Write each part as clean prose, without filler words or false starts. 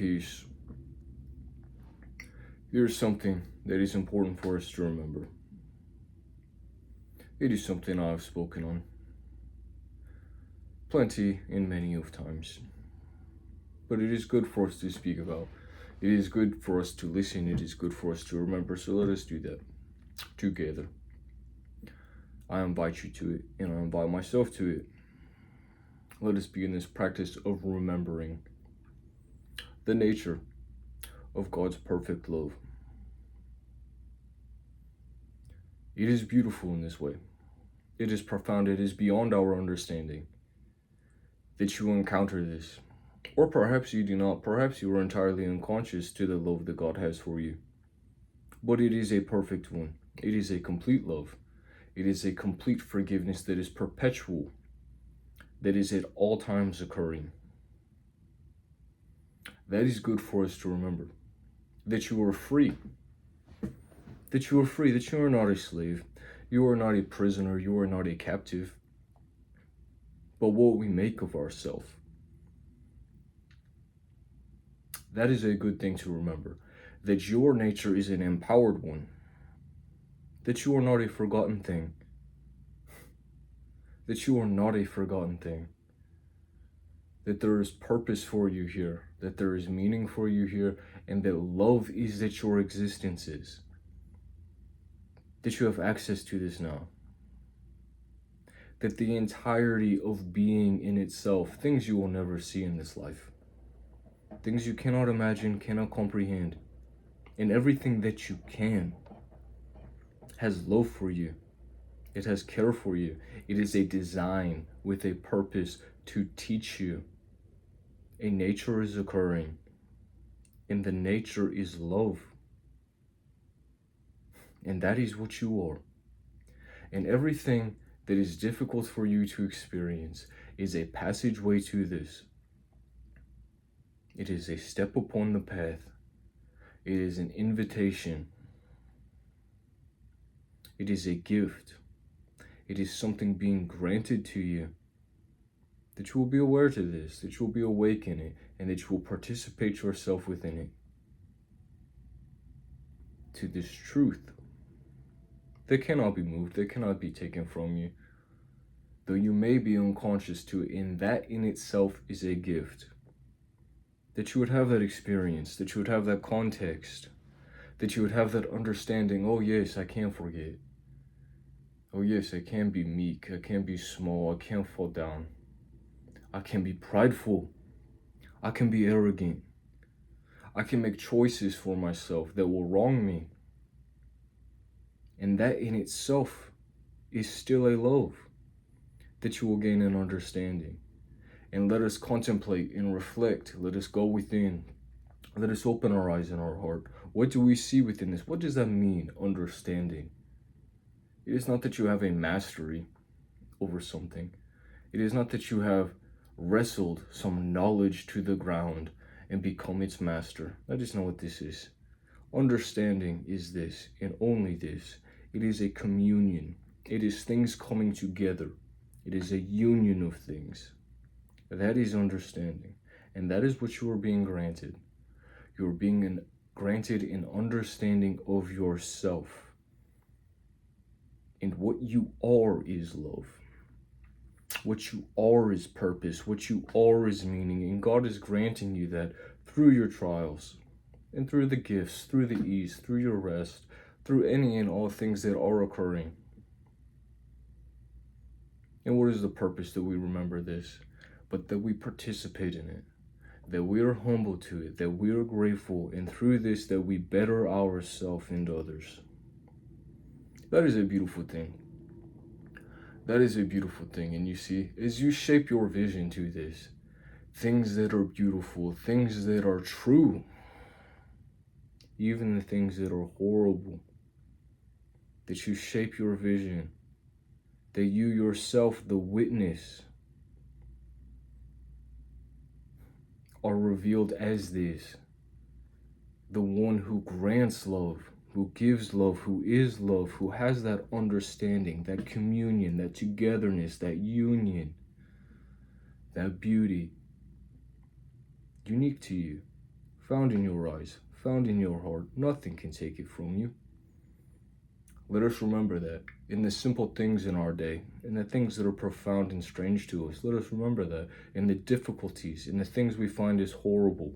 peace, here's something that is important for us to remember. It is something I've spoken on plenty and many of times, but it is good for us to speak about. It is good for us to listen. It is good for us to remember. So let us do that together. I invite you to it, and I invite myself to it. Let us begin this practice of remembering the nature of God's perfect love. It is beautiful in this way. It is profound. It is beyond our understanding that you encounter this. Or perhaps you do not. Perhaps you are entirely unconscious to the love that God has for you. But it is a perfect one. It is a complete love. It is a complete forgiveness that is perpetual, that is at all times occurring. That is good for us to remember. That you are free. That you are free. That you are not a slave. You are not a prisoner. You are not a captive. But what we make of ourselves. That is a good thing to remember. That your nature is an empowered one. That you are not a forgotten thing. That you are not a forgotten thing. That there is purpose for you here. That there is meaning for you here. And that love is that your existence is. That you have access to this now. That the entirety of being in itself, things you will never see in this life. Things you cannot imagine, cannot comprehend. And everything that you can has love for you. It has care for you. It is a design with a purpose to teach you. A nature is occurring. And the nature is love. And that is what you are. And everything that is difficult for you to experience is a passageway to this. It is a step upon the path. It is an invitation. It is a gift. It is something being granted to you. That you will be aware to this, that you will be awake in it, and that you will participate yourself within it. To this truth that cannot be moved, that cannot be taken from you. Though you may be unconscious to it, and that in itself is a gift. That you would have that experience, that you would have that context, that you would have that understanding, oh yes, I can forget. Oh yes, I can be meek, I can be small, I can fall down. I can be prideful, I can be arrogant. I can make choices for myself that will wrong me. And that in itself is still a love that you will gain an understanding. And let us contemplate and reflect. Let us go within. Let us open our eyes and our heart. What do we see within this? What does that mean, understanding? It is not that you have a mastery over something. It is not that you have wrestled some knowledge to the ground and become its master. That is not what this is. Understanding is this, and only this. It is a communion. It is things coming together. It is a union of things. That is understanding. And that is what you are being granted. You are being granted an understanding of yourself. And what you are is love. What you are is purpose. What you are is meaning. And God is granting you that through your trials, and through the gifts, through the ease, through your rest, through any and all things that are occurring. And what is the purpose that we remember this? But that we participate in it, that we are humble to it, that we are grateful, and through this that we better ourselves and others. That is a beautiful thing. That is a beautiful thing. And you see, as you shape your vision to this, things that are beautiful, things that are true, even the things that are horrible, that you shape your vision, that you yourself, the witness, are revealed as this, the one who grants love, who gives love, who is love, who has that understanding, that communion, that togetherness, that union, that beauty, unique to you, found in your eyes, found in your heart. Nothing can take it from you. Let us remember that in the simple things in our day, in the things that are profound and strange to us. Let us remember that in the difficulties, in the things we find as horrible,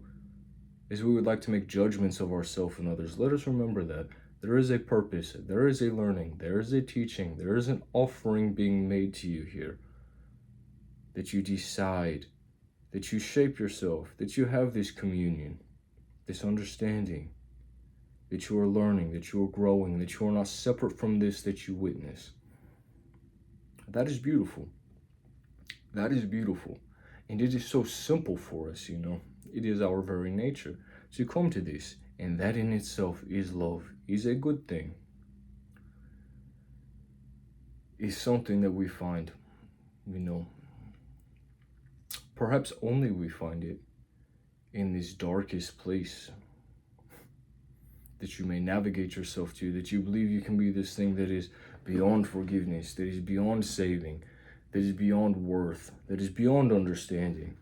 as we would like to make judgments of ourselves and others. Let us remember that there is a purpose, there is a learning, there is a teaching, there is an offering being made to you here. That you decide, that you shape yourself, that you have this communion, this understanding, that you are learning, that you are growing, that you are not separate from this that you witness. That is beautiful. That is beautiful. And it is so simple for us, you know. It is our very nature to come to this. And that in itself is love, is a good thing. Is something that we find, you know, perhaps only we find it in this darkest place that you may navigate yourself to, that you believe you can be this thing that is beyond forgiveness, that is beyond saving, that is beyond worth, that is beyond understanding.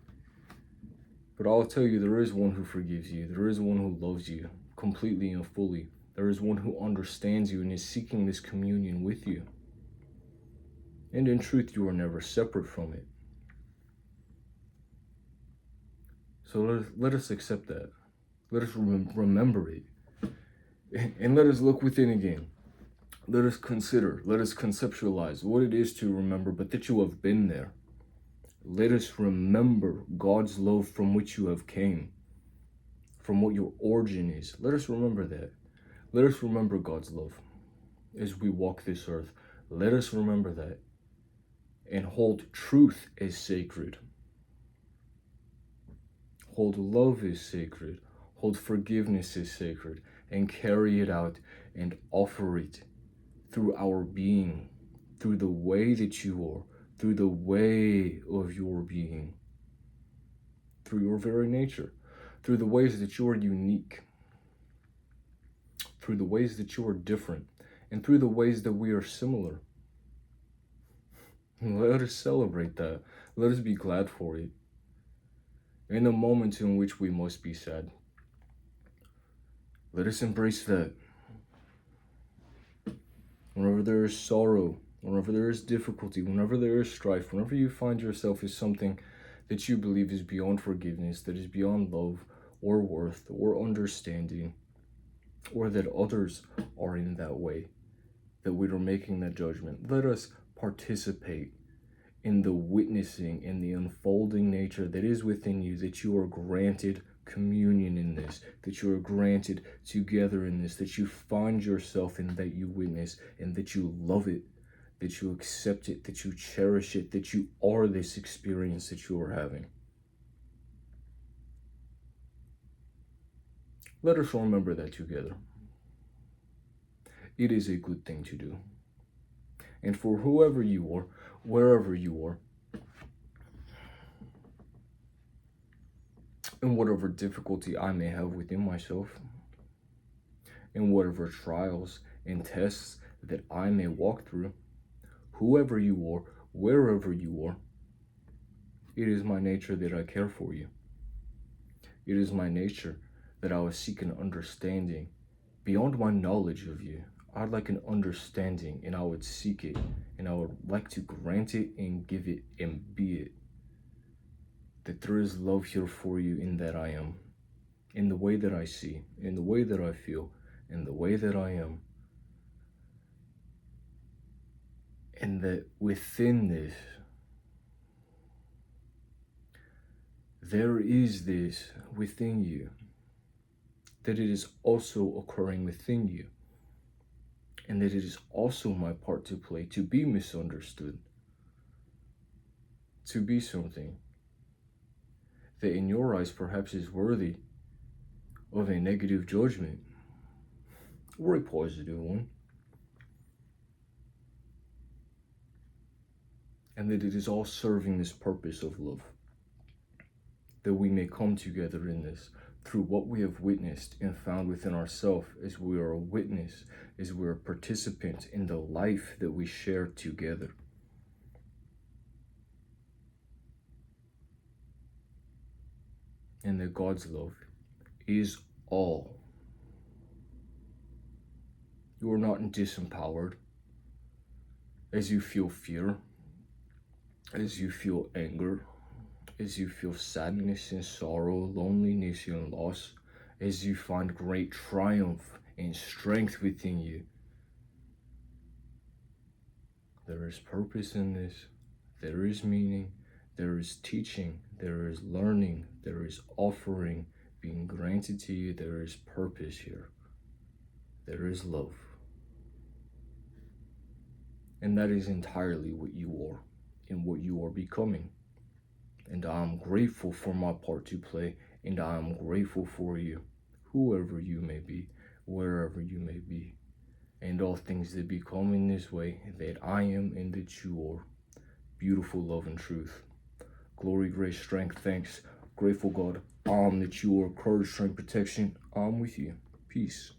But I'll tell you, there is one who forgives you. There is one who loves you completely and fully. There is one who understands you and is seeking this communion with you. And in truth, you are never separate from it. So let us accept that. Let us remember it. And let us look within again. Let us consider, let us conceptualize what it is to remember, but that you have been there. Let us remember God's love from which you have came, from what your origin is. Let us remember that. Let us remember God's love as we walk this earth. Let us remember that and hold truth as sacred. Hold love as sacred. Hold forgiveness as sacred. And carry it out and offer it through our being, through the way that you are, through the way of your being, through your very nature, through the ways that you are unique, through the ways that you are different, and through the ways that we are similar. Let us celebrate that. Let us be glad for it. In the moments in which we must be sad, let us embrace that. Whenever there is sorrow, whenever there is difficulty, whenever there is strife, whenever you find yourself as something that you believe is beyond forgiveness, that is beyond love or worth or understanding, or that others are in that way, that we are making that judgment, let us participate in the witnessing, in the unfolding nature that is within you, that you are granted communion in this, that you are granted together in this, that you find yourself in, that you witness, and that you love it, that you accept it, that you cherish it, that you are this experience that you are having. Let us remember that together. It is a good thing to do. And for whoever you are, wherever you are, and whatever difficulty I may have within myself, and whatever trials and tests that I may walk through, whoever you are, wherever you are, it is my nature that I care for you. It is my nature that I will seek an understanding beyond my knowledge of you. I'd like an understanding, and I would seek it, and I would like to grant it and give it and be it. That there is love here for you in that I am, in the way that I see, in the way that I feel, in the way that I am. And that within this, there is this within you, that it is also occurring within you, and that it is also my part to play, to be misunderstood, to be something that in your eyes perhaps is worthy of a negative judgment or a positive one, and that it is all serving this purpose of love, that we may come together in this through what we have witnessed and found within ourselves, as we are a witness, as we are a participant in the life that we share together. And that God's love is all. You are not disempowered as you feel fear, as you feel anger, as you feel sadness and sorrow, loneliness and loss, as you find great triumph and strength within you. There is purpose in this. There is meaning. There is teaching. There is learning. There is offering being granted to you. There is purpose here. There is love. And that is entirely what you are and what you are becoming. And I am grateful for my part to play, and I am grateful for you, whoever you may be, wherever you may be, and all things that become in this way, that I am and that you are. Beautiful love and truth. Glory, grace, strength, thanks. Grateful God, that you are courage, strength, protection. I'm with you. Peace.